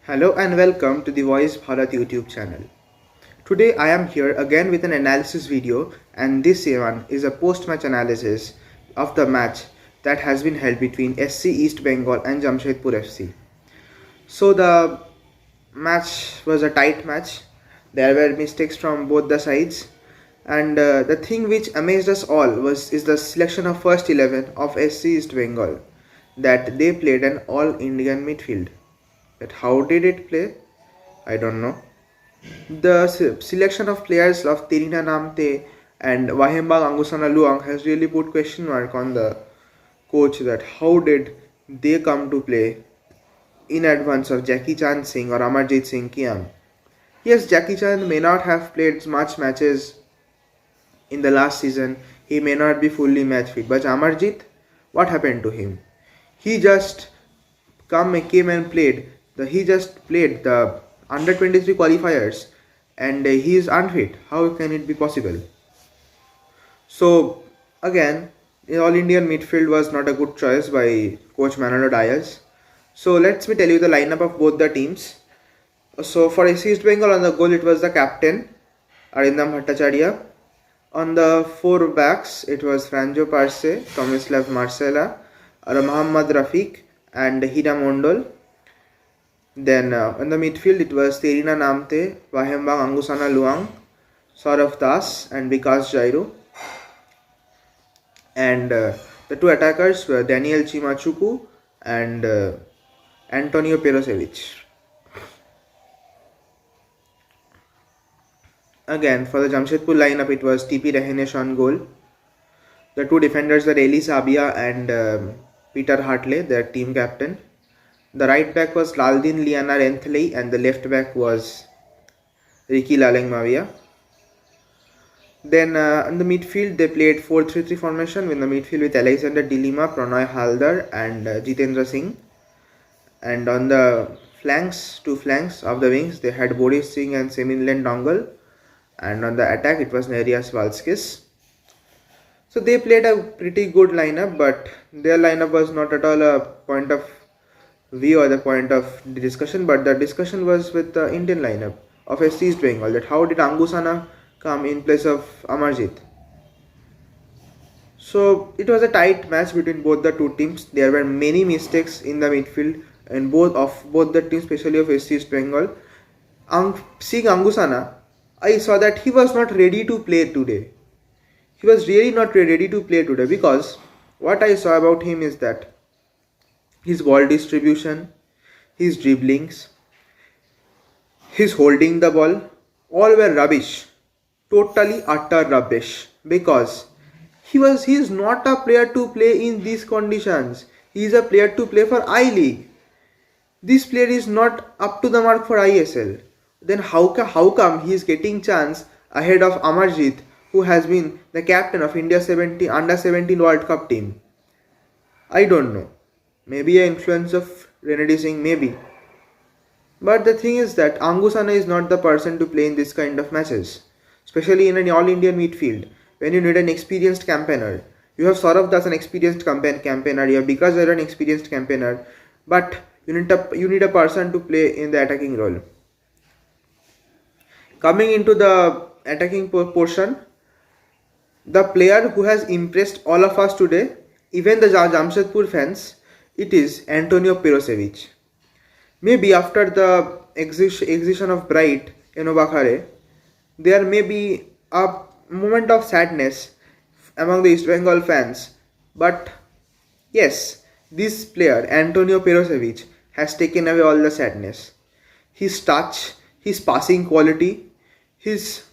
Hello and welcome to the Voice Bharat YouTube channel. Today I am here again with an analysis video, and this one is a post-match analysis of the match that has been held between SC East Bengal and Jamshedpur FC. So the match was a tight match. There were mistakes from both the sides, and the thing which amazed us all is the selection of first 11 of SC East Bengal, that they played an all-Indian midfield. But how did it play? I don't know. The selection of players of Terina Namte and Wahembang Angusana Luang has really put question mark on the coach, that how did they come to play in advance of Jackie Chan Singh or Amarjit Singh Kiam. Yes, Jackie Chan may not have played much matches in the last season. He may not be fully match fit, but Amarjit, what happened to him? He just came and played. He just played the under 23 qualifiers, and he is unfit. How can it be possible? So again, the All Indian midfield was not a good choice by coach Manolo Diaz. So let me tell you the lineup of both the teams. So for East Bengal, on the goal it was the captain Arindam Bhattacharya. On the four backs it was Franjo Parse, Tomislav Marcela, Muhammad Rafiq and Hira Mondol. Then in the midfield it was Terina Namte, Wahembang Angusana Luang, Saurav Das and Vikas Jairo. And the two attackers were Daniel Chimachuku and Antonio Perosevic. Again, for the Jamshedpur lineup, it was TP Rahenesh on goal. The two defenders were Eli Sabia and Peter Hartley, their team captain. The right back was Laldin Liana Renthley and the left back was Ricky Laleng Mavia. Then in the midfield, they played 4-3-3 formation in the midfield with Alexander Dilima, Pranay Haldar and Jitendra Singh. And on the flanks, two flanks of the wings, they had Boris Singh and Seminlen Dongal. And on the attack, it was Nerias Valskis. So they played a pretty good lineup, but their lineup was not at all a point of view or the point of the discussion, but the discussion was with the Indian lineup of SC East Bengal, that how did Angusana come in place of Amarjit. So it was a tight match between both the two teams. There were many mistakes in the midfield and both the teams, especially of SC East Bengal. Seeing Angusana, I saw that he was not ready to play today. He was really not ready to play today, because what I saw about him is that his ball distribution, his dribblings, his holding the ball, all were rubbish. Totally utter rubbish, because he is not a player to play in these conditions. He is a player to play for I-League. This player is not up to the mark for ISL. Then how come he is getting chance ahead of Amarjit, who has been the captain of India under 17 World Cup team? I don't know. Maybe an influence of Renedy Singh, maybe. But the thing is that Angusana is not the person to play in this kind of matches, especially in an all-Indian midfield, when you need an experienced campaigner. You have Saurav Das, an experienced campaigner, you have Vikas Jairo, an experienced campaigner, but you need a person to play in the attacking role. Coming into the attacking portion, the player who has impressed all of us today, even the Jamshedpur fans, it is Antonio Perosevic. Maybe after the exhibition of Bright Enobakhare, there may be a moment of sadness among the East Bengal fans. But yes, this player, Antonio Perosevic, has taken away all the sadness. His touch, his passing quality, his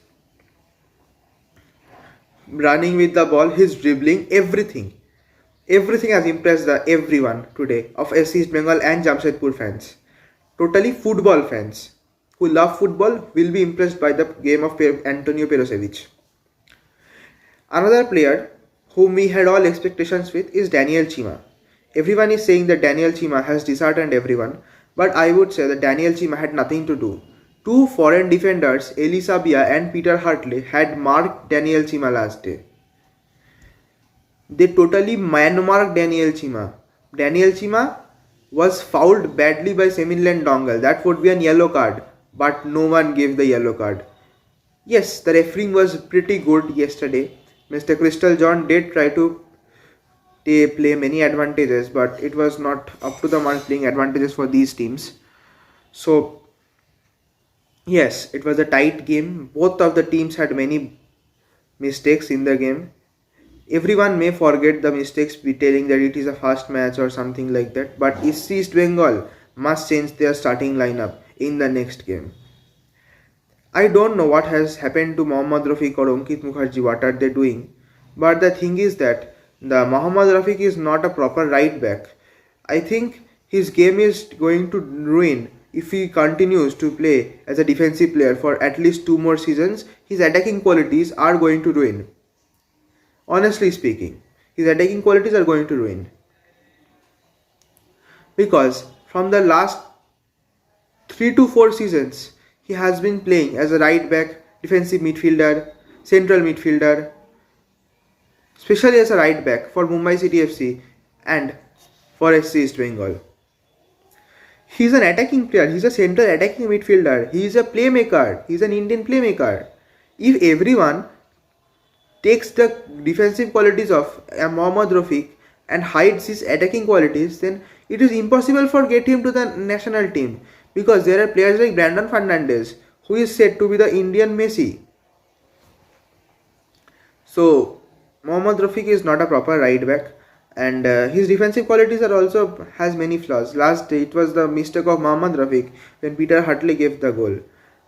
running with the ball, his dribbling, everything has impressed everyone today of SC East Bengal and Jamshedpur fans. Totally football fans who love football will be impressed by the game of Antonio Perosevic. Another player whom we had all expectations with is Daniel Chima. Everyone is saying that Daniel Chima has disheartened everyone, but I would say that Daniel Chima had nothing to do. Two foreign defenders, Eli Sabia and Peter Hartley, had marked Daniel Chima last day. They totally man-marked Daniel Chima. Daniel Chima was fouled badly by Semillan Dongle. That would be a yellow card, but no one gave the yellow card. Yes, the refereeing was pretty good yesterday. Mr. Crystal John did try to play many advantages, but it was not up to the mark playing advantages for these teams. So, yes, it was a tight game. Both of the teams had many mistakes in the game. Everyone may forget the mistakes telling that it is a fast match or something like that, but East Bengal must change their starting lineup in the next game. I don't know what has happened to Mohammad Rafiq or Ankit Mukherjee, what are they doing, but the thing is that the Mohammad Rafiq is not a proper right back. I think his game is going to ruin if he continues to play as a defensive player for at least 2 more seasons. His attacking qualities are going to ruin. Honestly speaking, his attacking qualities are going to ruin. Because from the last 3 to 4 seasons, he has been playing as a right back, defensive midfielder, central midfielder, especially as a right back for Mumbai City FC and for SC East Bengal. He is an attacking player, he is a central attacking midfielder, he is a playmaker, he is an Indian playmaker. If everyone takes the defensive qualities of Mohammad Rafiq and hides his attacking qualities, then it is impossible for get him to the national team, because there are players like Brandon Fernandes who is said to be the Indian Messi. So Mohammad Rafiq is not a proper right back, and his defensive qualities are also has many flaws. Last day it was the mistake of Mohammad Rafiq when Peter Hartley gave the goal.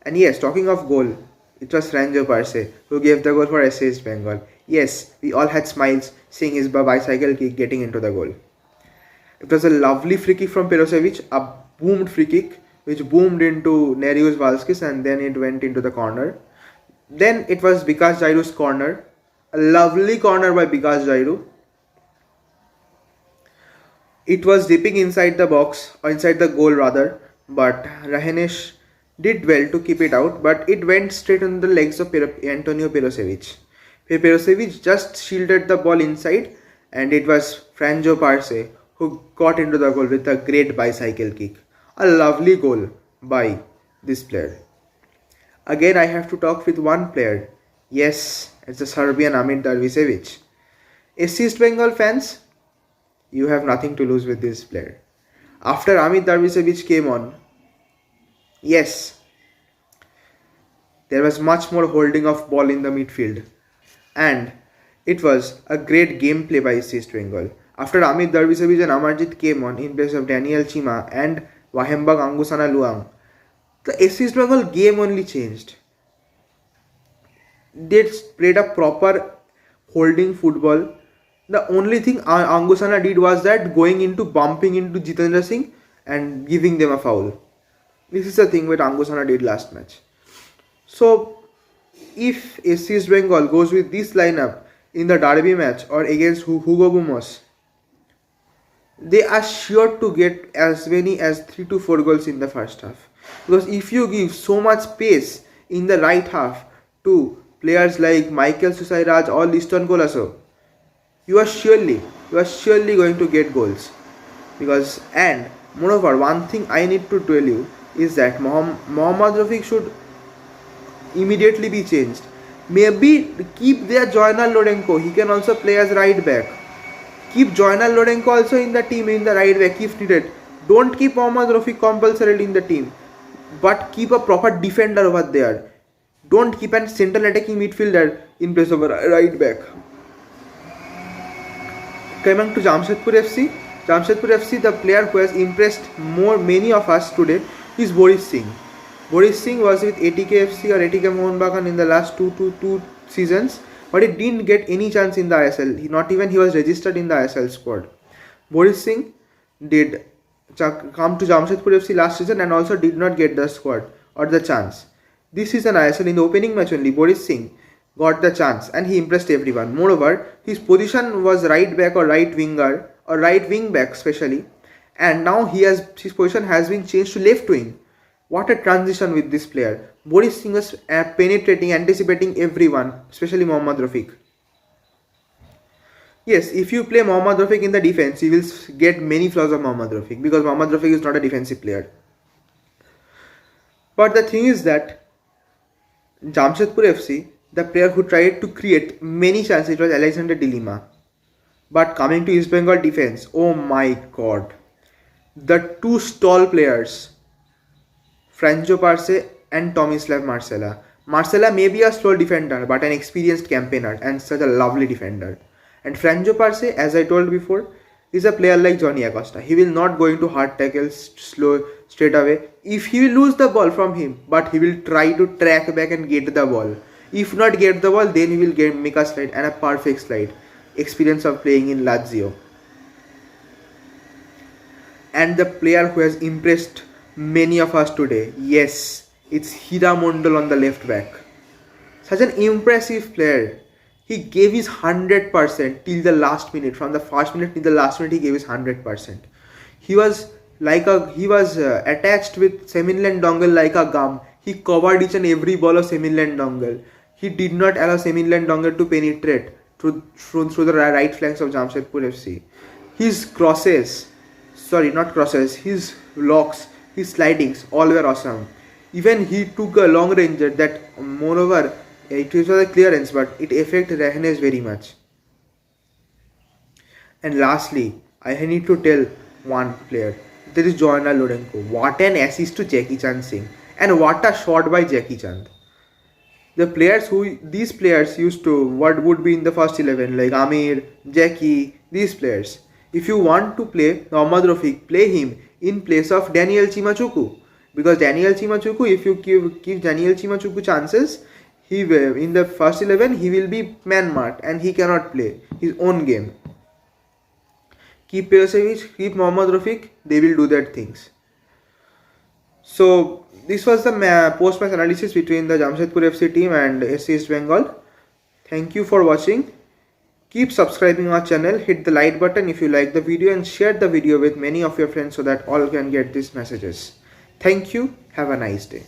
And yes, talking of goal, it was Franjo Parse who gave the goal for SC East Bengal. Yes, we all had smiles seeing his bicycle kick getting into the goal. It was a lovely free kick from Perosevic, a boomed free kick which boomed into Nerijus Valskis and then it went into the corner. Then it was Bikash Jairu's corner, a lovely corner by Bikash Jairu. It was dipping inside the box, or inside the goal rather, but Rahenesh did well to keep it out, but it went straight on the legs of Antonio Perosevic. Perosevic just shielded the ball inside, and it was Franjo Parse who got into the goal with a great bicycle kick. A lovely goal by this player. Again, I have to talk with one player. Yes, it's the Serbian Amit Darvisevic. SC East Bengal fans, you have nothing to lose with this player. After Amit Darvisevic came on, yes, there was much more holding of ball in the midfield, and it was a great gameplay by SC East Bengal. After Amit Darvisevic and Amarjit came on in place of Daniel Chima and Wahembag Angusana Luang, the SC East Bengal game only changed. They played a proper holding football. The only thing Angusana did was that going into bumping into Jitendra Singh and giving them a foul. This is the thing what Angusana did last match. So if SC East Bengal goes with this lineup in the derby match or against Hugo Bumos, they are sure to get as many as 3 to 4 goals in the first half. Because if you give so much space in the right half to players like Michael Susairaj or Liston Golasso, you are surely going to get goals. Because, and moreover, one thing I need to tell you is that Mohammad Rafiq should immediately be changed. Maybe keep there Joyner Lorenko, he can also play as right back. Keep Joyner Lorenko also in the team in the right back if needed. Don't keep Mohammad Rafiq compulsorily in the team, but keep a proper defender over there. Don't keep a central attacking midfielder in place of a right back. Coming to Jamshedpur FC, the player who has impressed many of us today is Boris Singh. Boris Singh was with ATK FC or ATK Mohun Bagan in the last two seasons, but he didn't get any chance in the ISL. Not even he was registered in the ISL squad. Boris Singh did come to Jamshedpur FC last season and also did not get the squad or the chance. This season ISL, in the opening match only, Boris Singh got the chance and he impressed everyone. Moreover, his position was right back or right winger or right wing back especially, and now his position has been changed to left wing. What a transition with this player. Boris Singh was penetrating, anticipating everyone, especially Mohammad Rafiq. Yes, if you play Mohammad Rafiq in the defense, you will get many flaws of Mohammad Rafiq because Mohammad Rafiq is not a defensive player. But the thing is that Jamshedpur FC, the player who tried to create many chances was Alexander Dilima. But coming to East Bengal defense, oh my god. The two stall players, Franjo Parse and Tomislav Marcela. Marcela may be a slow defender but an experienced campaigner and such a lovely defender. And Franjo Parse, as I told before, is a player like Johnny Acosta. He will not go into hard tackles slow straight away. If he will lose the ball from him, but he will try to track back and get the ball. If not get the ball, then he will make a slide and a perfect slide. Experience of playing in Lazio. And the player who has impressed many of us today, yes, it's Hira Mondal on the left back. Such an impressive player. He gave his 100% till the last minute. From the first minute till the last minute, he gave his 100%. He was attached with Seminle Ndongal like a gum. He covered each and every ball of Seminle Ndongal. He did not allow Seminle Ndongal to penetrate through the right flanks of Jamshedpur FC. His his locks, his slidings, all were awesome. Even he took a long ranger that, moreover, it was a clearance, but it affected Rahanesh very much. And lastly, I need to tell one player. There is Joanna Lorenko. What an assist to Jackie Chan Singh. And what a shot by Jackie Chan. These players used to, what would be in the first 11, like Amir, Jackie, these players. If you want to play Mohammad Rafiq, play him in place of Daniel Chimachuku. Because Daniel Chimachuku, if you give Daniel Chimachuku chances, he will, in the first 11, he will be man-marked and he cannot play his own game. Keep Persevic, keep Mohammad Rafiq, they will do that things. So, this was the post-match analysis between the Jamshedpur FC team and SC East Bengal. Thank you for watching. Keep subscribing our channel, hit the like button if you like the video and share the video with many of your friends so that all can get these messages. Thank you. Have a nice day.